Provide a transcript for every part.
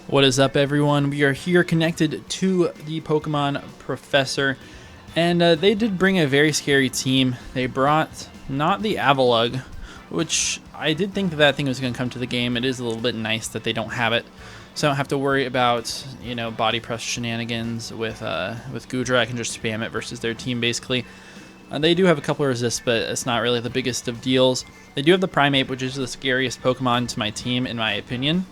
What is up, everyone? We are here connected to the Pokemon Professor, and they did bring a very scary team. They brought not the Avalugg, which I did think that thing was going to come to the game. It is a little bit nice that they don't have it, so I don't have to worry about, you know, body press shenanigans with Goodra. I can just spam it versus their team, basically. They do have a couple of resists, but it's not really the biggest of deals. They do have the Primeape, which is the scariest Pokemon to my team, in my opinion.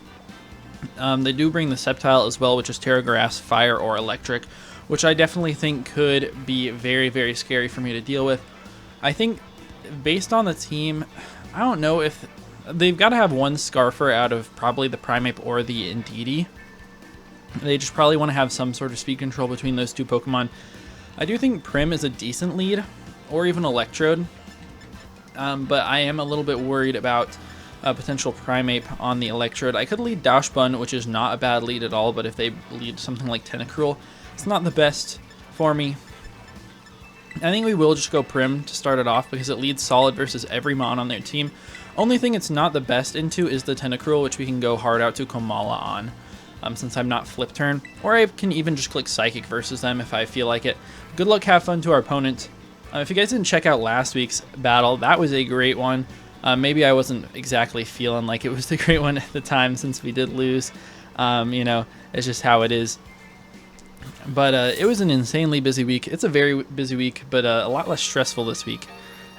They do bring the Sceptile as well, which is Terra Grass, Fire, or Electric, which I definitely think could be very, very scary for me to deal with. I think, based on the team, I don't know if they've got to have one Scarfer out of probably the Primeape or the Indeedee. They just probably want to have some sort of speed control between those two Pokemon. I do think Prim is a decent lead, or even Electrode, but I am a little bit worried about a potential Primeape on the Electrode. I could lead Dachsbun, which is not a bad lead at all, but if they lead something like Tentacruel, it's not the best for me. I think we will just go Prim to start it off because it leads solid versus every Mon on their team. Only thing it's not the best into is the Tentacruel, which we can go hard out to Komala on, since I'm not Flip Turn, or I can even just click Psychic versus them if I feel like it. Good luck, have fun to our opponent. If you guys didn't check out last week's battle, that was a great one. Maybe I wasn't exactly feeling like it was the great one at the time since we did lose. You know, it's just how it is. But it was an insanely busy week. It's a very busy week, but a lot less stressful this week.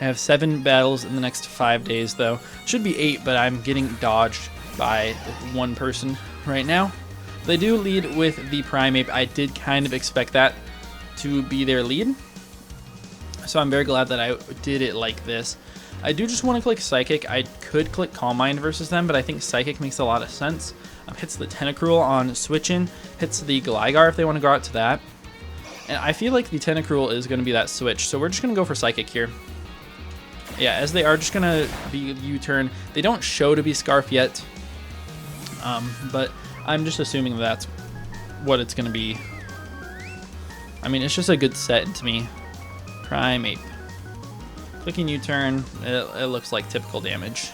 I have 7 battles in the next 5 days, though. Should be 8, but I'm getting dodged by one person right now. They do lead with the Primeape. I did kind of expect that to be their lead, so I'm very glad that I did it like this. I do just want to click Psychic. I could click Calm Mind versus them, but I think Psychic makes a lot of sense. Hits the Tentacruel on switch in, hits the Gligar if they want to go out to that. And I feel like the Tentacruel is going to be that switch, so we're just going to go for Psychic here. Yeah, as they are just going to be U-turn. They don't show to be Scarf yet, but I'm just assuming that's what it's going to be. I mean, it's just a good set to me. Primeape. Clicking U-turn, it looks like typical damage.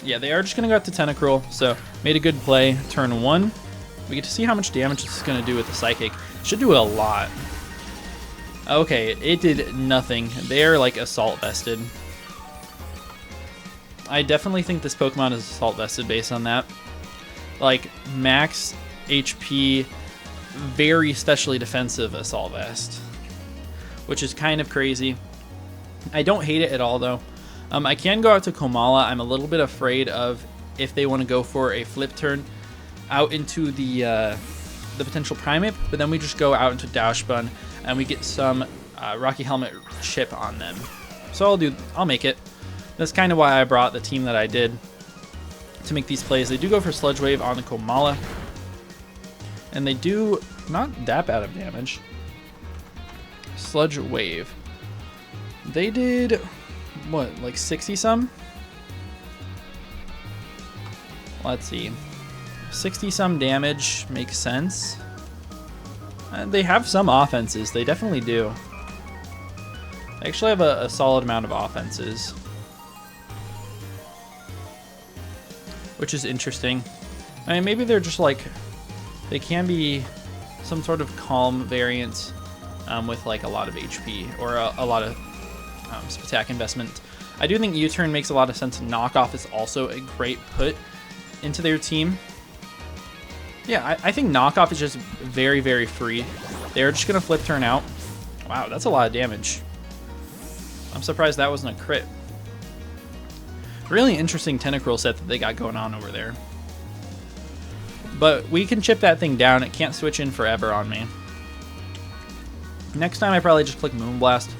Yeah, they are just going to go out to Tentacruel, so made a good play. Turn 1. We get to see how much damage this is going to do with the Psychic. Should do a lot. Okay, it did nothing. They're like Assault Vested. I definitely think this Pokemon is Assault Vested based on that. Like, max HP, very specially defensive Assault Vest, which is kind of crazy. I don't hate it at all, though. I can go out to Komala. I'm a little bit afraid of if they want to go for a Flip Turn out into the potential Primeape, but then we just go out into Dachsbun and we get some Rocky Helmet chip on them. So I'll make it. That's kind of why I brought the team that I did to make these plays. They do go for Sludge Wave on the Komala, and they do not that bad of damage. Sludge Wave. They did, what, like 60 some? Let's see. 60 some damage makes sense. They have some offenses. They definitely do. They actually have a solid amount of offenses, which is interesting. I mean, maybe they're just like, they can be some sort of calm variant with like a lot of HP or a lot of attack investment. I do think U-turn makes a lot of sense. Knockoff is also a great put into their team. Yeah, I think Knockoff is just very, very free. They're just going to Flip Turn out. Wow, that's a lot of damage. I'm surprised that wasn't a crit. Really interesting Tentacruel set that they got going on over there. But we can chip that thing down. It can't switch in forever on me. Next time I probably just click Moonblast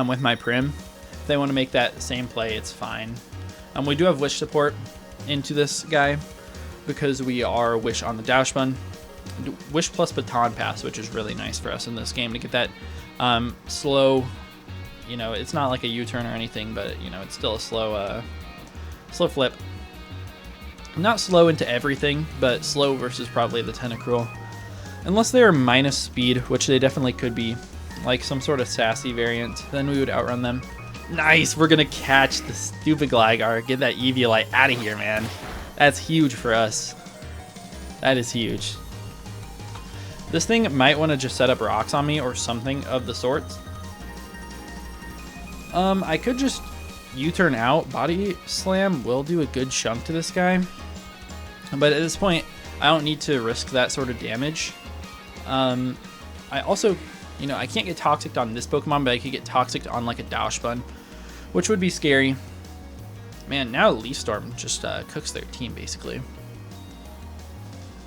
with my Prim. If they want to make that same play, it's fine. We do have Wish support into this guy because we are Wish on the Dachsbun. Wish plus Baton Pass, which is really nice for us in this game to get that slow, you know, it's not like a U-turn or anything, but, you know, it's still a slow flip. Not slow into everything, but slow versus probably the Tentacruel. Unless they are minus speed, which they definitely could be, like some sort of sassy variant, then we would outrun them. Nice, we're gonna catch the stupid Gligar. Get that Eviolite out of here, man. That's huge for us. That is huge. This thing might want to just set up rocks on me or something of the sorts. I could just U-turn out. Body Slam will do a good chunk to this guy. But at this point, I don't need to risk that sort of damage. I also, you know, I can't get Toxic on this Pokemon, but I could get Toxic on like a Dachsbun, which would be scary. Man, now Leaf Storm just cooks their team, basically.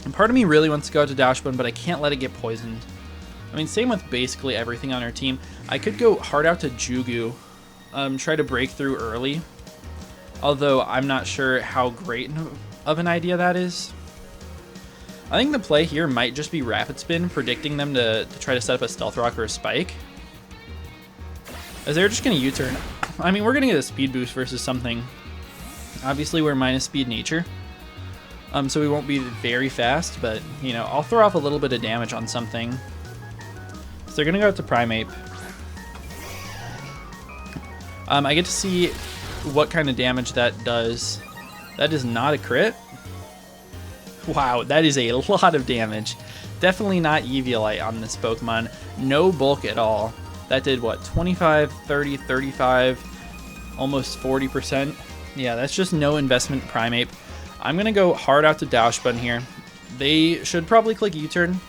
And part of me really wants to go to Dachsbun, but I can't let it get poisoned. I mean, same with basically everything on our team. I could go hard out to Jugu, try to break through early. Although I'm not sure how great of an idea that is. I think the play here might just be Rapid Spin, predicting them to try to set up a Stealth Rock or a Spike. As they're just going to U-turn. I mean, we're going to get a Speed Boost versus something. Obviously, we're minus Speed Nature. So we won't be very fast, but, you know, I'll throw off a little bit of damage on something. So they're going to go out to Primeape. I get to see what kind of damage that does. That is not a crit. Wow, that is a lot of damage. Definitely not Eviolite on this Pokemon. No bulk at all. That did what, 25, 30, 35, almost 40%. Yeah, that's just no investment Primeape. I'm going to go hard out to Dachsbun here. They should probably click U-turn.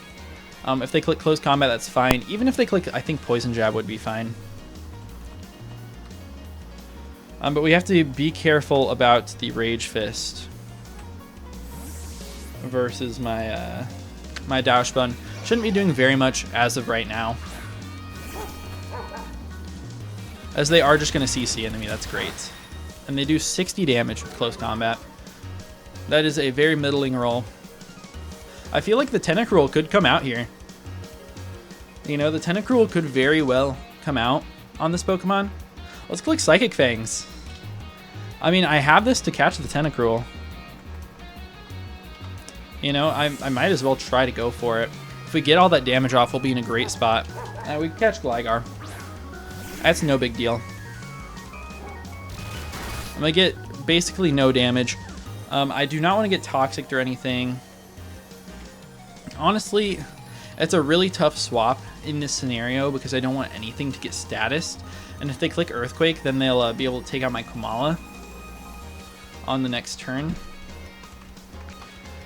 If they click Close Combat, that's fine. Even if they click, I think Poison Jab would be fine. But we have to be careful about the Rage Fist versus my my Dachsbun. Shouldn't be doing very much as of right now, as they are just going to CC into me. That's great. And they do 60 damage with Close Combat. That is a very middling roll. I feel like the Tentacruel could come out here. You know, the Tentacruel could very well come out on this Pokemon. Let's click Psychic Fangs. I mean, I have this to catch the Tentacruel. You know, I might as well try to go for it. If we get all that damage off, we'll be in a great spot. We can catch Gligar. That's no big deal. I'm going to get basically no damage. I do not want to get Toxic or anything. Honestly, it's a really tough swap in this scenario because I don't want anything to get statused. And if they click Earthquake, then they'll be able to take out my Komala on the next turn.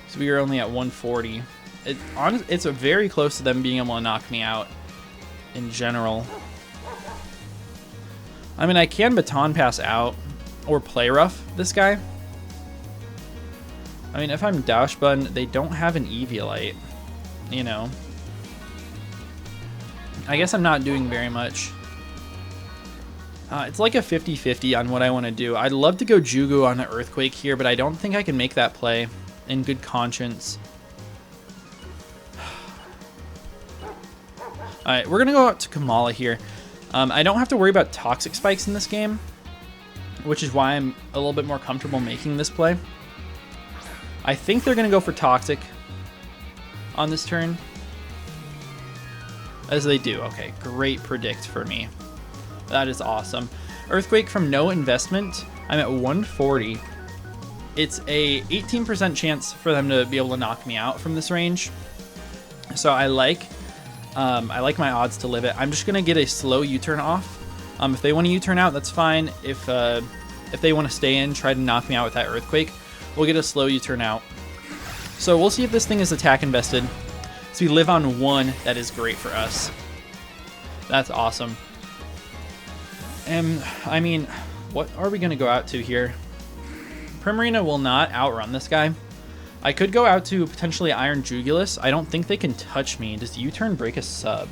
So we are only at 140. It's very close to them being able to knock me out in general. I mean, I can Baton Pass out or Play Rough this guy. I mean, if I'm Dachsbun, they don't have an Eviolite, you know. I guess I'm not doing very much. It's like a 50-50 on what I want to do. I'd love to go Jugu on the Earthquake here, but I don't think I can make that play in good conscience. Alright, we're going to go out to Komala here. I don't have to worry about Toxic Spikes in this game, which is why I'm a little bit more comfortable making this play. I think they're going to go for Toxic on this turn. As they do. Okay, great predict for me. That is awesome. Earthquake from no investment. I'm at 140. It's a 18% chance for them to be able to knock me out from this range. So I like my odds to live it. I'm just gonna get a slow U-turn off. If they want to U-turn out, that's fine. If they want to stay in, try to knock me out with that Earthquake, we'll get a slow U-turn out. So we'll see if this thing is attack invested. So we live on 1. That is great for us. That's awesome. And I mean, what are we gonna go out to here? Primarina will not outrun this guy. I could go out to potentially Iron Jugulus. I don't think they can touch me. Does U-turn break a sub?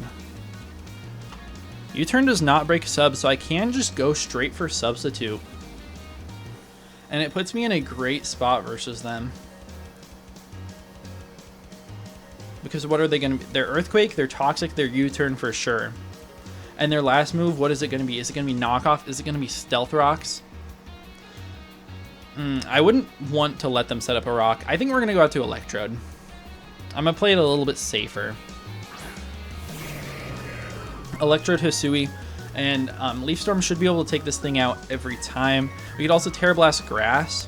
U-turn does not break a sub, so I can just go straight for Substitute. And it puts me in a great spot versus them. Because what are they going to be? They're Earthquake, they're Toxic, they're U-turn for sure. And their last move, what is it going to be? Is it going to be Knockoff? Is it going to be Stealth Rocks? I wouldn't want to let them set up a rock. I think we're going to go out to Electrode. I'm going to play it a little bit safer. Electrode Hisui. And Leaf Storm should be able to take this thing out every time. We could also Terra Blast Grass.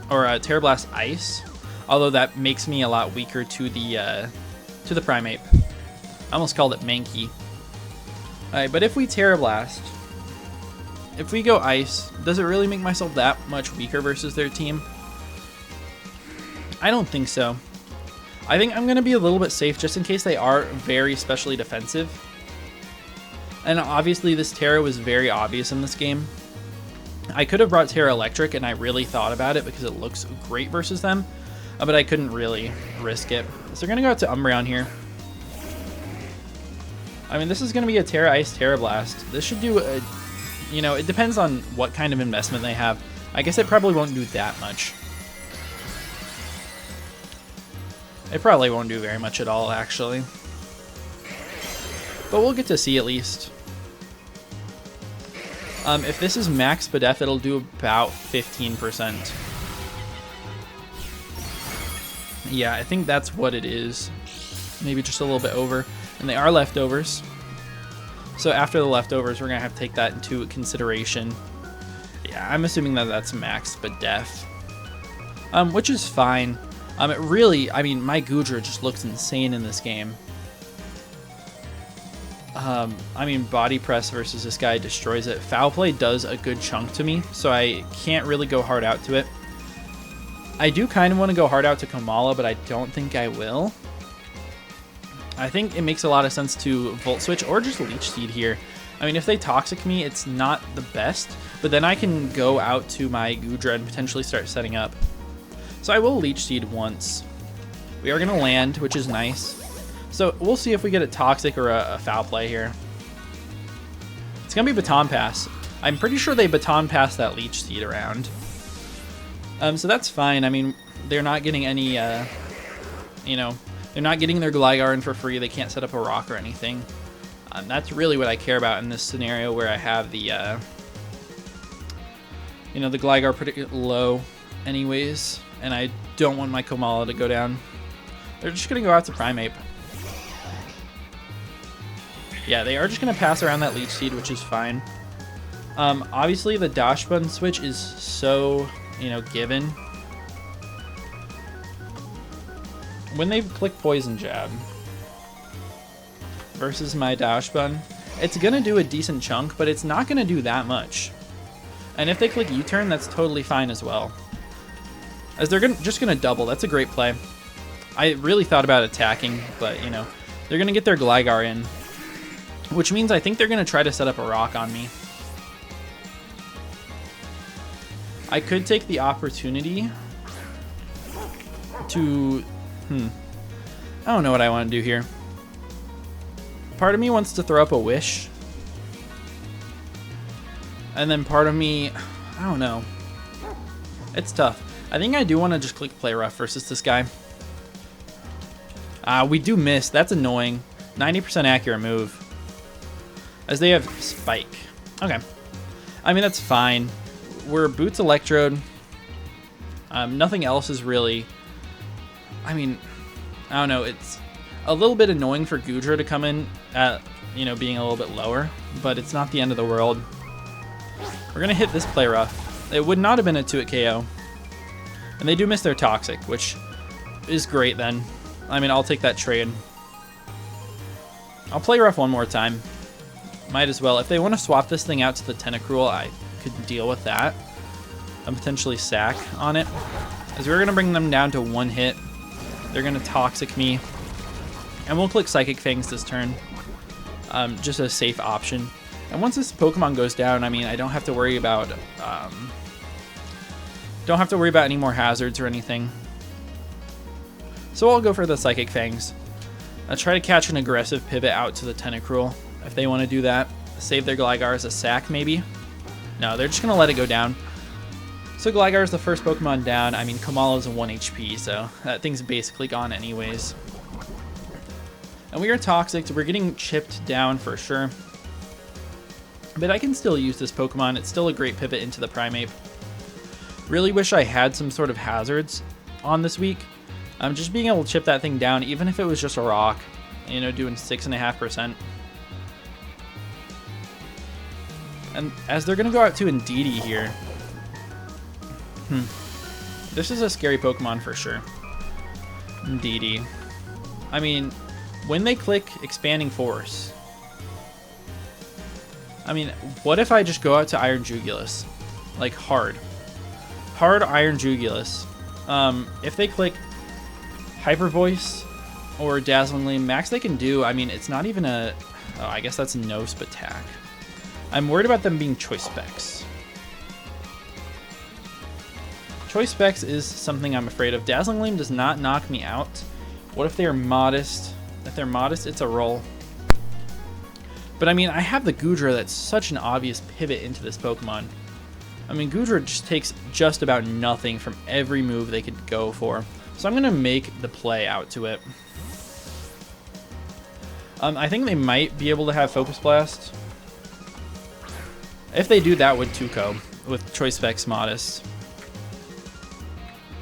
Or Terra Blast Ice. Although that makes me a lot weaker to the Primeape. I almost called it Mankey. Alright, but if we Terra Blast, if we go Ice, does it really make myself that much weaker versus their team? I don't think so. I think I'm going to be a little bit safe just in case they are very specially defensive. And obviously this Terra was very obvious in this game. I could have brought Terra Electric, and I really thought about it because it looks great versus them. But I couldn't really risk it. So we're going to go out to Umbreon here. I mean, this is going to be a Terra Ice, Terra Blast. This should do a... You know, it depends on what kind of investment they have. I guess it probably won't do that much. It probably won't do very much at all, actually. But we'll get to see at least. If this is max BDF, it'll do about 15%. Yeah, I think that's what it is. Maybe just a little bit over. And they are leftovers. So after the leftovers, we're going to have to take that into consideration. Yeah, I'm assuming that that's max BDF. Which is fine. It really, I mean, my Goodra just looks insane in this game. I mean, Body Press versus this guy destroys it. Foul Play does a good chunk to me, so I can't really go hard out to it. I do kind of want to go hard out to Kamala, but I don't think I will. I think it makes a lot of sense to Volt Switch or just Leech Seed here. I mean, if they Toxic me, it's not the best, but then I can go out to my Goodra and potentially start setting up. So I will Leech Seed once. We are going to land, which is nice. So we'll see if we get a Toxic or a Foul Play here. It's going to be Baton Pass. I'm pretty sure they Baton Pass that Leech Seed around. So that's fine. I mean, they're not getting any, you know, they're not getting their Gligar in for free. They can't set up a rock or anything. That's really what I care about in this scenario where I have the, you know, the Gligar pretty low anyways. And I don't want my Komala to go down. They're just going to go out to Primeape. Yeah, they are just going to pass around that Leech Seed, which is fine. Obviously, the Dash Button switch is so, you know, given. When they click Poison Jab versus my Dash Button, it's going to do a decent chunk, but it's not going to do that much. And if they click U-Turn, that's totally fine as well. As they're just going to double. That's a great play. I really thought about attacking, but, you know, they're going to get their Gligar in. Which means I think they're going to try to set up a rock on me. I could take the opportunity to... I don't know what I want to do here. Part of me wants to throw up a Wish. And then part of me... I don't know. It's tough. I think I do want to just click Play Rough versus this guy. We do miss. That's annoying. 90% accurate move. As they have Spike. Okay. I mean, that's fine. We're Boots Electrode. Nothing else is really... I mean, I don't know. It's a little bit annoying for Goodra to come in at, you know, being a little bit lower. But it's not the end of the world. We're going to hit this Play Rough. It would not have been a 2-hit KO. And they do miss their Toxic, which is great then. I mean, I'll take that trade. I'll Play Rough one more time. Might as well. If they want to swap this thing out to the Tentacruel, I could deal with that. And potentially sack on it. As we're going to bring them down to 1 hit. They're going to Toxic me. And we'll click Psychic Fangs this turn. Just a safe option. And once this Pokemon goes down, I mean, I don't have to worry about... don't have to worry about any more hazards or anything. So I'll go for the Psychic Fangs. I'll try to catch an aggressive pivot out to the Tentacruel. If they want to do that. Save their Gligar as a sack, maybe. No, they're just going to let it go down. So Gligar is the first Pokemon down. I mean, Kamala is a 1 HP, so that thing's basically gone anyways. And we are Toxic, so we're getting chipped down for sure. But I can still use this Pokemon. It's still a great pivot into the Primeape. Really wish I had some sort of hazards on this week. Just being able to chip that thing down, even if it was just a rock. You know, doing 6.5%. And as they're going to go out to Indeedee here. This is a scary Pokemon for sure. DD. I mean, when they click Expanding Force, I mean, what if I just go out to Iron Jugulus? Like, hard Iron Jugulus. If they click Hyper Voice or Dazzling Gleam, max they can do, I mean, it's not even a... Oh, I guess that's Nosp attack. I'm worried about them being Choice Specs. Choice Specs is something I'm afraid of. Dazzling Gleam does not knock me out. What if they are modest? If they're modest, it's a roll. But I mean, I have the Goodra that's such an obvious pivot into this Pokemon. I mean, Goodra just takes just about nothing from every move they could go for. So I'm going to make the play out to it. I think they might be able to have Focus Blast. If they do, that would Tuco with Choice Specs Modest.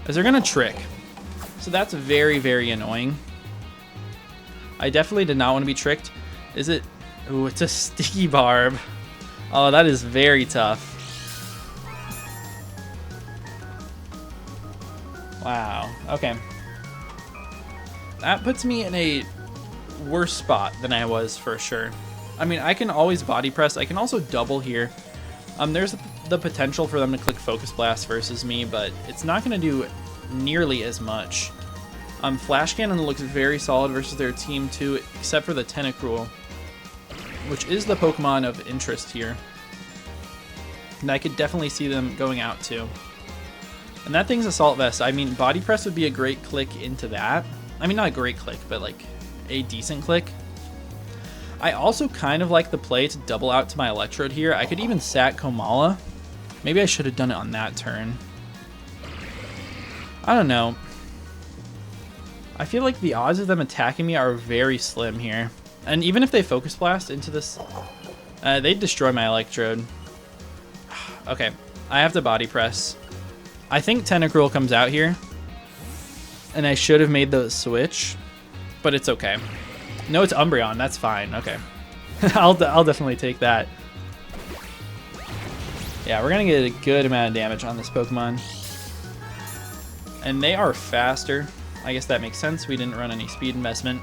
As they're going to Trick. So that's very, very annoying. I definitely did not want to be tricked. Is it... Ooh, it's a Sticky Barb. Oh, that is very tough. Wow. Okay. That puts me in a worse spot than I was for sure. I mean, I can always body press. I can also double here. There's the potential for them to click Focus Blast versus me, but it's not going to do nearly as much. Flash Cannon looks very solid versus their team too, except for the Tentacruel, which is the Pokemon of interest here. And I could definitely see them going out too. And that thing's Assault Vest. I mean, Body Press would be a great click into that. I mean, not a great click, but like a decent click. I also kind of like the play to double out to my Electrode here. I could even sack Komala. Maybe I should have done it on that turn. I don't know. I feel like the odds of them attacking me are very slim here. And even if they Focus Blast into this, they'd destroy my Electrode. Okay, I have to Body Press. I think Tentacruel comes out here. And I should have made the switch, but it's okay. No, it's Umbreon. That's fine. Okay. I'll definitely take that. Yeah, we're going to get a good amount of damage on this Pokemon. And they are faster. I guess that makes sense. We didn't run any speed investment.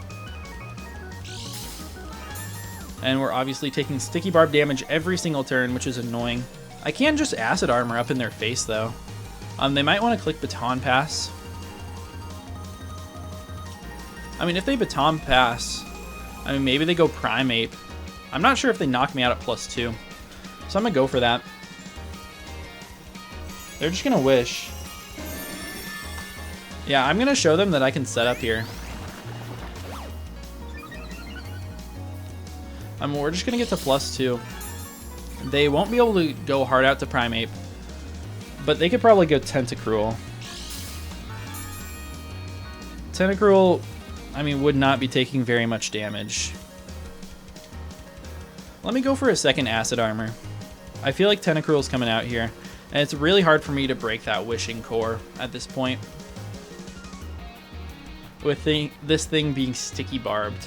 And we're obviously taking Sticky Barb damage every single turn, which is annoying. I can just Acid Armor up in their face, though. They might want to click Baton Pass. I mean, if they Baton Pass, I mean, maybe they go Primeape. I'm not sure if they knock me out at +2. So I'm going to go for that. They're just going to Wish. Yeah, I'm going to show them that I can set up here. We're just going to get to +2. They won't be able to go hard out to Primeape. But they could probably go Tentacruel. Tentacruel, I mean, would not be taking very much damage. Let me go for a second Acid Armor. I feel like Tentacruel's coming out here. And it's really hard for me to break that Wishing Core at this point. With this thing being Sticky Barbed.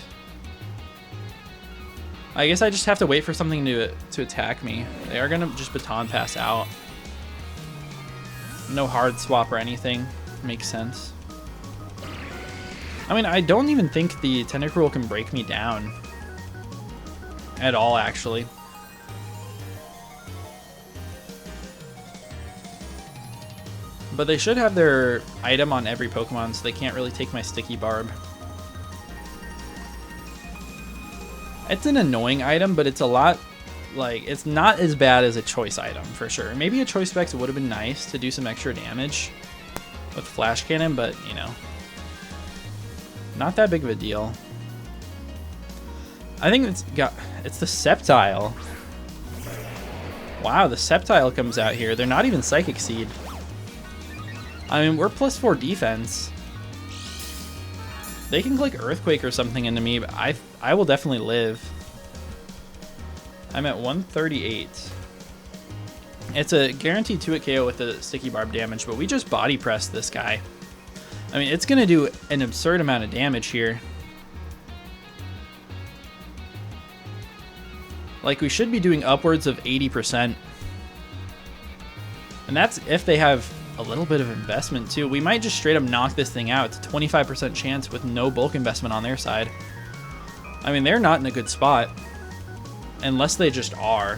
I guess I just have to wait for something to attack me. They are going to just Baton Pass out. No hard swap or anything. Makes sense. I mean, I don't even think the Tentacruel can break me down. At all, actually. But they should have their item on every Pokemon, so they can't really take my Sticky Barb. It's an annoying item, but it's a lot... Like, it's not as bad as a choice item, for sure. Maybe a choice specs would have been nice to do some extra damage with Flash Cannon, but, you know, not that big of a deal. I think it's the Sceptile. Wow, the Sceptile comes out here. They're not even Psychic Seed. I mean, we're +4 defense. They can click Earthquake or something into me, but I will definitely live. I'm at 138. It's a guaranteed 2-hit KO with the Sticky Barb damage, but we just Body Pressed this guy. I mean, it's going to do an absurd amount of damage here. Like, we should be doing upwards of 80%. And that's if they have a little bit of investment too. We might just straight up knock this thing out. It's a 25% chance with no bulk investment on their side. I mean, they're not in a good spot. Unless they just are.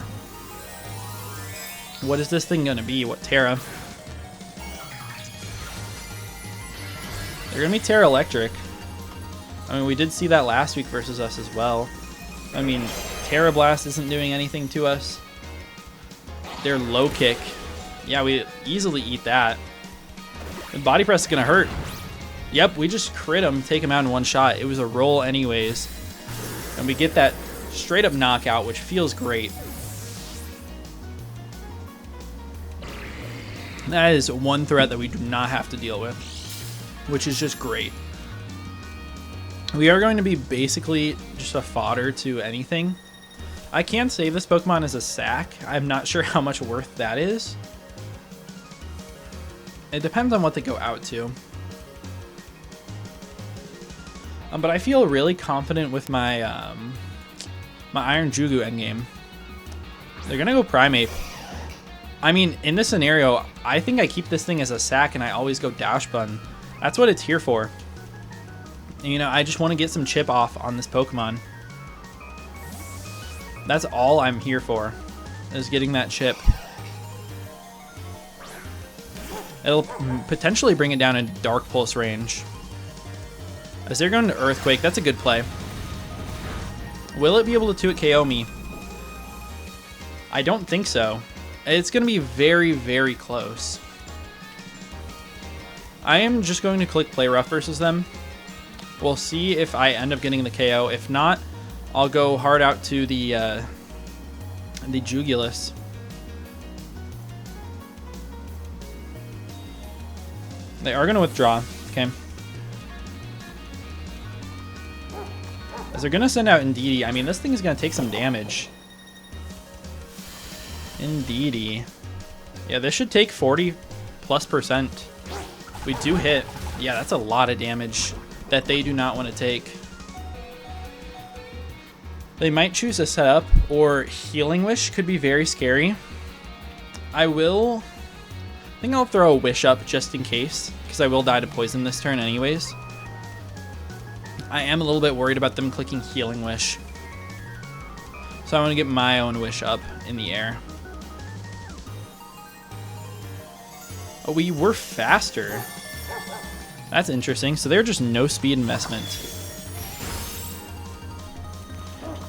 What is this thing going to be? What, Terra? They're going to be Terra Electric. I mean, we did see that last week versus us as well. I mean, Terra Blast isn't doing anything to us. Their low kick. Yeah, we easily eat that. The body press is going to hurt. Yep, we just crit him, take him out in one shot. It was a roll anyways. And we get that straight up knockout, which feels great. That is one threat that we do not have to deal with, which is just great. We are going to be basically just a fodder to anything. I can save this Pokemon as a sack. I'm not sure how much worth that is. It depends on what they go out to. But I feel really confident with my my Iron Jugu endgame. They're gonna go Primeape. I mean, in this scenario, I think I keep this thing as a sack and I always go Dash Button. That's what it's here for. And, you know, I just want to get some chip off on this Pokemon. That's all I'm here for, is getting that chip. It'll potentially bring it down in Dark Pulse range. As they're going to Earthquake, that's a good play. Will it be able to 2-hit KO me? I don't think so. It's going to be very, very close. I am just going to click Play Rough versus them. We'll see if I end up getting the KO. If not, I'll go hard out to the Jugulus. They are going to withdraw. Okay. As they're going to send out Indeedee. I mean, this thing is going to take some damage. Indeedee. Yeah, this should take 40+%. We do hit. Yeah, that's a lot of damage that they do not want to take. They might choose a setup, or Healing Wish could be very scary. I think I'll throw a Wish up just in case, because I will die to poison this turn anyways. I am a little bit worried about them clicking Healing Wish. So I want to get my own Wish up in the air. Oh, we were faster. That's interesting. So they're just no speed investment.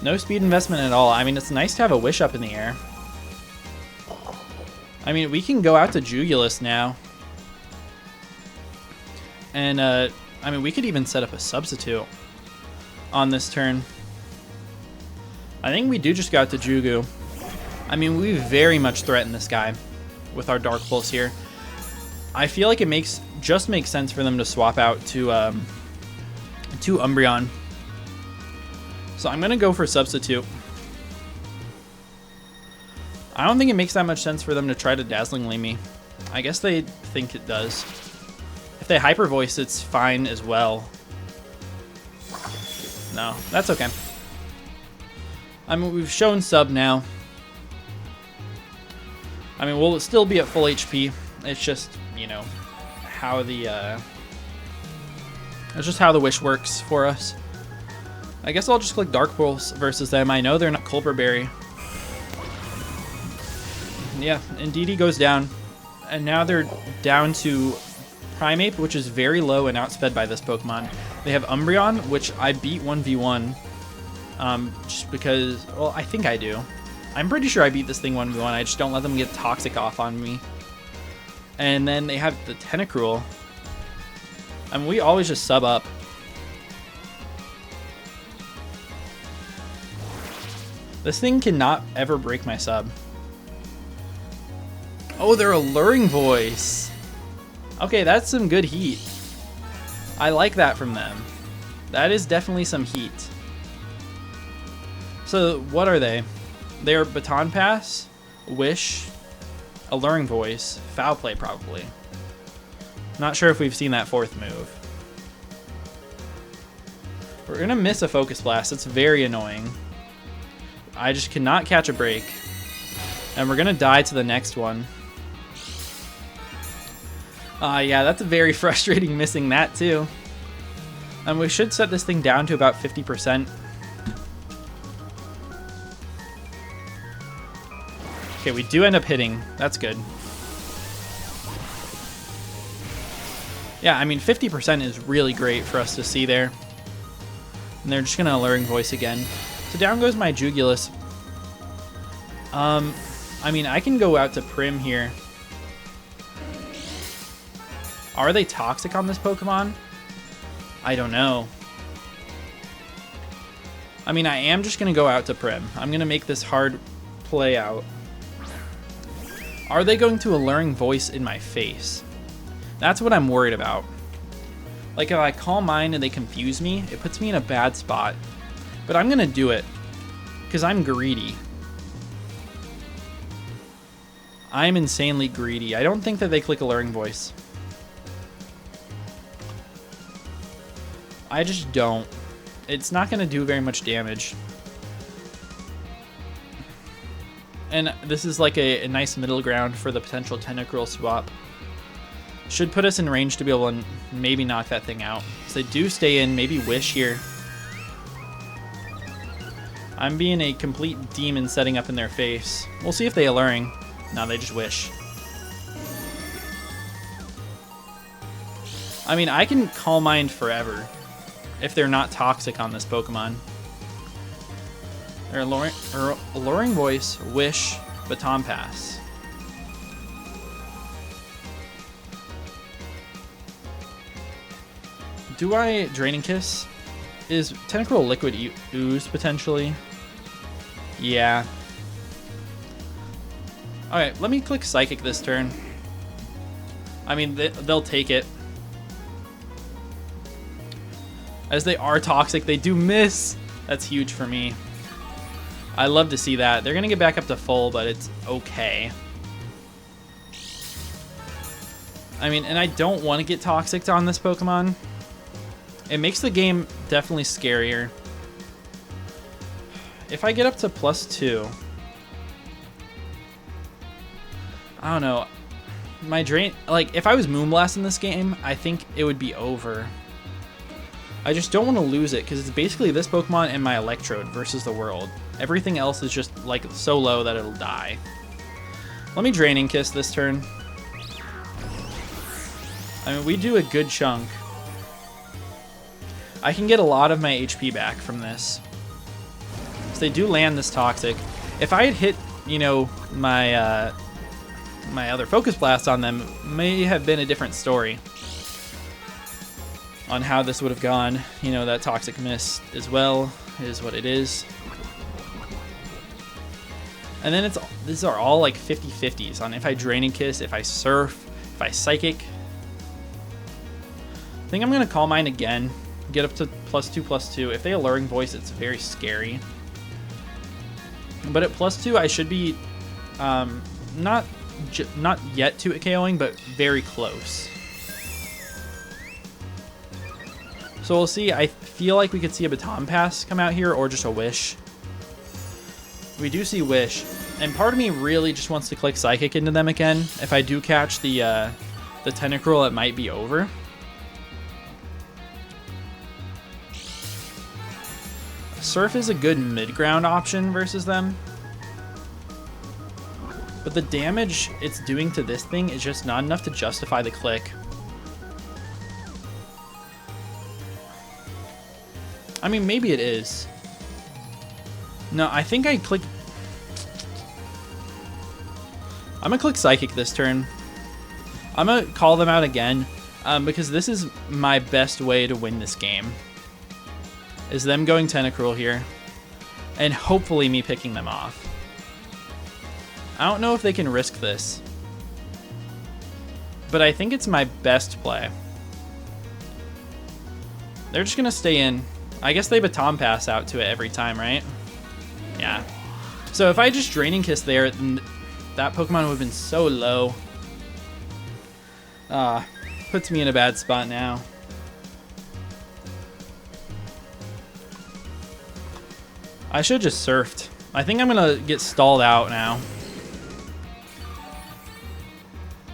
No speed investment at all. I mean, it's nice to have a Wish up in the air. I mean, we can go out to Jugulus now. And, I mean, we could even set up a substitute on this turn. I think we do just go out to Jugu. I mean, we very much threaten this guy with our Dark Pulse here. I feel like it just makes sense for them to swap out to Umbreon. So I'm going to go for substitute. I don't think it makes that much sense for them to try to Dazzling Gleam me. I guess they think it does. If they Hyper Voice, it's fine as well. No, that's okay. I mean, we've shown sub now. I mean, we'll still be at full HP. It's just, you know, how it's just how the Wish works for us. I guess I'll just click Dark Pulse versus them. I know they're not Culper Berry. Yeah, Indeedee goes down. And now they're down to Primeape, which is very low and outsped by this Pokemon. They have Umbreon, which I beat 1v1. Just because, well, I think I do. I'm pretty sure I beat this thing 1v1. I just don't let them get Toxic off on me. And then they have the Tentacruel. I mean, we always just sub up. This thing cannot ever break my sub. Oh, they're Alluring Voice. Okay, that's some good heat. I like that from them. That is definitely some heat. So, what are they? They're Baton Pass, Wish, Alluring Voice, Foul Play probably. Not sure if we've seen that fourth move. We're going to miss a Focus Blast. It's very annoying. I just cannot catch a break. And we're going to die to the next one. Yeah, that's very frustrating missing that too. And we should set this thing down to about 50%. Okay, we do end up hitting. That's good. Yeah, I mean, 50% is really great for us to see there. And they're just going to Alluring Voice again. So down goes my Jugulus. I mean, I can go out to Prim here. Are they toxic on this Pokemon? I don't know. I mean, I am just going to go out to Prim. I'm going to make this hard play out. Are they going to Alluring Voice in my face? That's what I'm worried about. Like, if I Calm Mind and they confuse me, it puts me in a bad spot. But I'm going to do it. Because I'm greedy. I'm insanely greedy. I don't think that they click Alluring Voice. I just don't. It's not going to do very much damage. And this is like a nice middle ground for the potential Tentacruel swap. Should put us in range to be able to maybe knock that thing out. So they do stay in, maybe Wish here. I'm being a complete demon setting up in their face. We'll see if they Alluring. No, they just Wish. I mean, I can Calm Mind forever if they're not toxic on this Pokemon. They're Alluring Voice, Wish, Baton Pass. Do I Draining Kiss? Is Tentacruel Liquid Ooze potentially? Yeah. Alright, let me click Psychic this turn. I mean, they'll take it. As they are toxic, they do miss. That's huge for me. I love to see that. They're going to get back up to full, but it's okay. I mean, and I don't want to get toxic on this Pokemon. It makes the game definitely scarier. If I get up to +2... I don't know. My Drain... Like, if I was Moonblast in this game, I think it would be over. I just don't want to lose it, because it's basically this Pokemon and my Electrode versus the world. Everything else is just, like, so low that it'll die. Let me Draining Kiss this turn. I mean, we do a good chunk. I can get a lot of my HP back from this. So they do land this Toxic. If I had hit, you know, my my other Focus Blast on them, may have been a different story on how this would have gone. You know, that Toxic miss as well is what it is. And then these are all like 50-50s on if I Draining Kiss, if I Surf, if I Psychic. I think I'm going to Calm Mind again. Get up to +2/+2. If they Alluring Voice, it's very scary. But at +2, I should be not yet to KOing, but very close. So we'll see. I feel like we could see a Baton Pass come out here, or just a Wish. We do see Wish, and part of me really just wants to click Psychic into them again. If I do catch the Tentacruel, it might be over. Surf is a good mid-ground option versus them. But the damage it's doing to this thing is just not enough to justify the click. I mean, maybe it is. No, I think I click... I'm going to click Psychic this turn. I'm going to call them out again, because this is my best way to win this game. Is them going Tentacruel here, and hopefully me picking them off. I don't know if they can risk this, but I think it's my best play. They're just going to stay in. I guess they Baton Pass out to it every time, right? Yeah. So if I just Draining Kiss there, that Pokemon would have been so low. Puts me in a bad spot now. I should have just Surfed. I think I'm going to get stalled out now.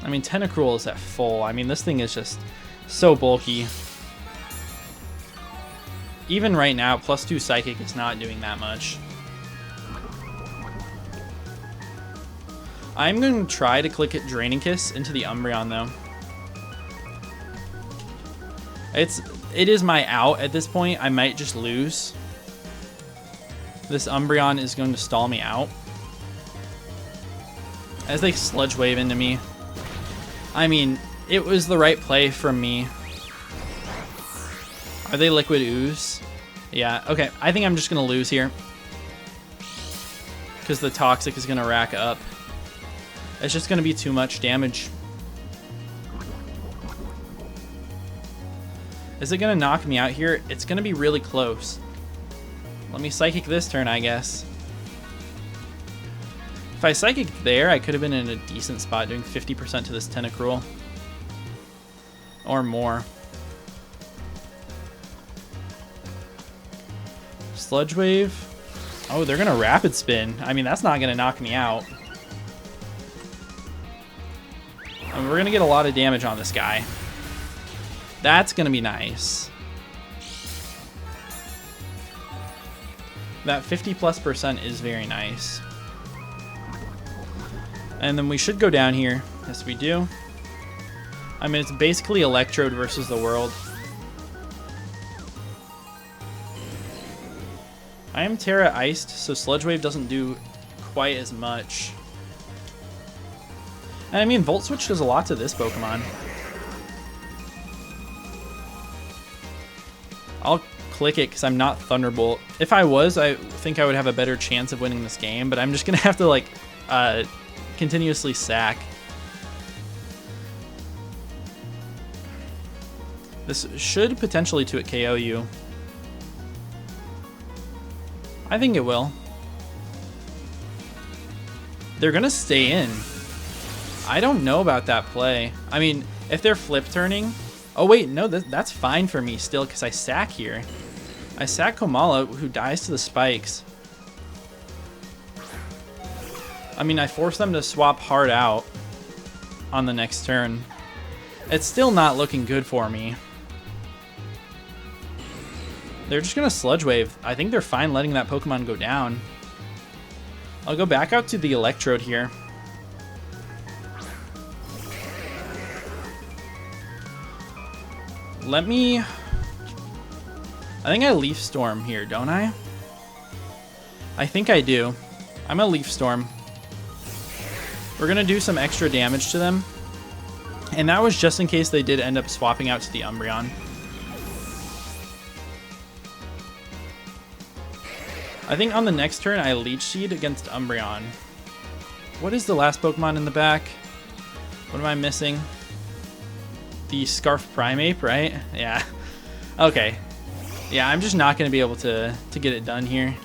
I mean, Tentacruel is at full. I mean, this thing is just so bulky. Even right now, +2 Psychic is not doing that much. I'm going to try to click it Draining Kiss into the Umbreon, though. It is my out at this point. I might just lose. This Umbreon is going to stall me out. As they Sludge Wave into me. I mean, it was the right play from me. Are they Liquid Ooze? Yeah, okay. I think I'm just going to lose here. Because the Toxic is going to rack up. It's just going to be too much damage. Is it going to knock me out here? It's going to be really close. Let me Psychic this turn, I guess. If I Psychic there, I could have been in a decent spot doing 50% to this Tentacruel. Or more. Sludge Wave. Oh, they're going to Rapid Spin. I mean, that's not going to knock me out. I mean, we're going to get a lot of damage on this guy. That's going to be nice. That 50+% is very nice. And then we should go down here. Yes, we do. I mean, it's basically Electrode versus the world. I am Terra Iced, so Sludge Wave doesn't do quite as much. And I mean, Volt Switch does a lot to this Pokemon. I'll click it because I'm not Thunderbolt. If I was, I think I would have a better chance of winning this game, but I'm just going to have to, like, continuously sack. This should potentially 2-hit KO you. I think it will. They're going to stay in. I don't know about that play. I mean, if they're flip turning... Oh, wait, no, that's fine for me still because I sack here. I sack Komala, who dies to the spikes. I mean, I force them to swap hard out on the next turn. It's still not looking good for me. They're just going to Sludge Wave. I think they're fine letting that Pokemon go down. I'll go back out to the Electrode here. Let me... I think I Leaf Storm here, don't I? I think I do. I'm a Leaf Storm. We're going to do some extra damage to them. And that was just in case they did end up swapping out to the Umbreon. I think on the next turn, I Leech Seed against Umbreon. What is the last Pokemon in the back? What am I missing? The Scarf Primeape, right? Yeah. Okay. Yeah, I'm just not going to be able to get it done here.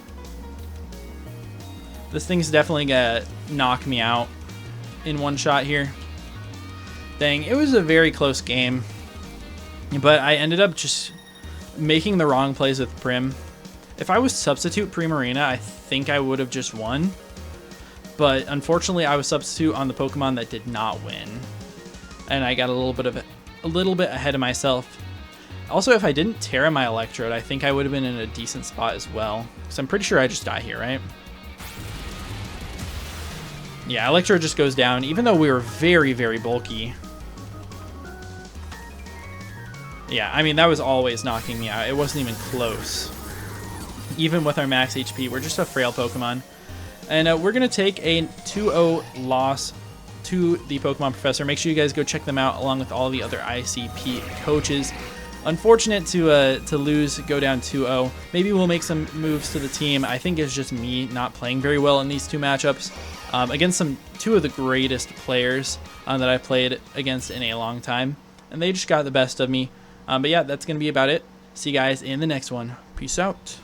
This thing's definitely going to knock me out in one shot here. Dang, it was a very close game. But I ended up just making the wrong plays with Prim. If I was substitute Primarina, I think I would have just won. But unfortunately, I was substitute on the Pokemon that did not win. And I got a little bit ahead of myself. Also, if I didn't Terra my Electrode, I think I would have been in a decent spot as well. Because I'm pretty sure I just die here, right? Yeah, Electrode just goes down, even though we were very, very bulky. Yeah, I mean, that was always knocking me out. It wasn't even close. Even with our max HP, we're just a frail Pokemon. And we're going to take a 2-0 loss to the Pokemon Professor. Make sure you guys go check them out along with all the other ICP coaches. Unfortunate to lose, go down 2-0. Maybe we'll make some moves to the team. I think it's just me not playing very well in these two matchups against two of the greatest players that I played against in a long time. And they just got the best of me. But yeah, that's going to be about it. See you guys in the next one. Peace out.